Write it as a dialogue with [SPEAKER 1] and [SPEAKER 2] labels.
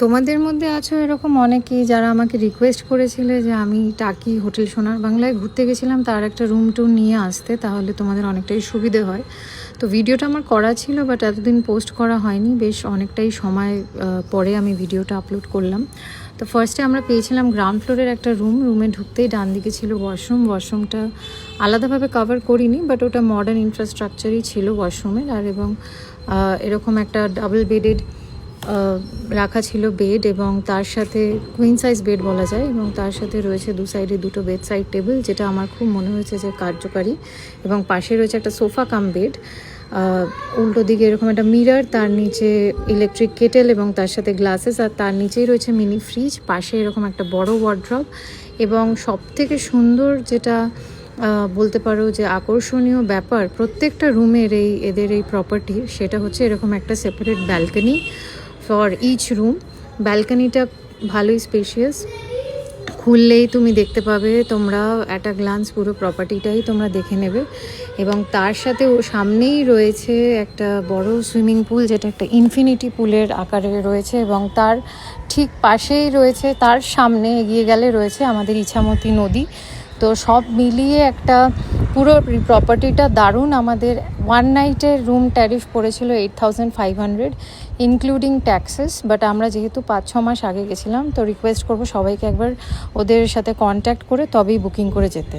[SPEAKER 1] তোমাদের মধ্যে আছো এরকম অনেকেই যারা আমাকে রিকোয়েস্ট করেছিলে যে আমি টাকি হোটেল সোনার বাংলায় ঘুরতে গেছিলাম, তার একটা রুম টুর নিয়ে আসতে, তাহলে তোমাদের অনেকটাই সুবিধে হয়। তো ভিডিওটা আমার করা ছিল, বাট এতদিন পোস্ট করা হয়নি, বেশ অনেকটাই সময় পরে আমি ভিডিওটা আপলোড করলাম। তো ফার্স্টে আমরা পেয়েছিলাম গ্রাউন্ড ফ্লোরের একটা রুমে ঢুকতেই ডান দিকে ছিল ওয়াশরুমটা আলাদাভাবে কভার করিনি, বাট ওটা মডার্ন ইনফ্রাস্ট্রাকচারই ছিল ওয়াশরুমের। আর এবং এরকম একটা ডাবল বেডেড রাখা ছিল বেড, এবং তার সাথে কুইন সাইজ বেড বলা যায়, এবং তার সাথে রয়েছে দু সাইডে দুটো বেড সাইড টেবিল, যেটা আমার খুব মনে হয়েছে যে কার্যকারী। এবং পাশে রয়েছে একটা সোফা কাম বেড, উল্টো দিকে এরকম একটা মিরর, তার নিচে ইলেকট্রিক কেটেল এবং তার সাথে গ্লাসেস, আর তার নিচেই রয়েছে মিনি ফ্রিজ, পাশে এরকম একটা বড় ওয়ার্ড্রপ। এবং সব থেকে সুন্দর যেটা বলতে পারো যে আকর্ষণীয় ব্যাপার প্রত্যেকটা রুমের এদের এই প্রপার্টির, সেটা হচ্ছে এরকম একটা separate balcony for each room. ব্যালকনিটা ভালোই স্পেশিয়াস, খুললেই তুমি দেখতে পাবে, তোমরা অ্যাট আ গ্লান্স পুরো প্রপার্টিটাই তোমরা দেখে নেবে। এবং তার সাথে ও সামনেই রয়েছে একটা বড় সুইমিং পুল, যেটা একটা ইনফিনিটি পুলের আকারে রয়েছে, এবং তার ঠিক পাশেই রয়েছে, তার সামনে এগিয়ে গেলে রয়েছে আমাদের ইছামতি নদী। তো সব মিলিয়ে একটা পুরো প্রপার্টিটা দারুণ। আমাদের ওয়ান নাইটের রুম ট্যারিফ পড়েছিল 8,500 ইনক্লুডিং ট্যাক্সেস, বাট আমরা যেহেতু 5-6 মাস আগে গেছিলাম, তো রিকোয়েস্ট করবো সবাইকে একবার ওদের সাথে কন্ট্যাক্ট করে তবেই বুকিং করে যেতে।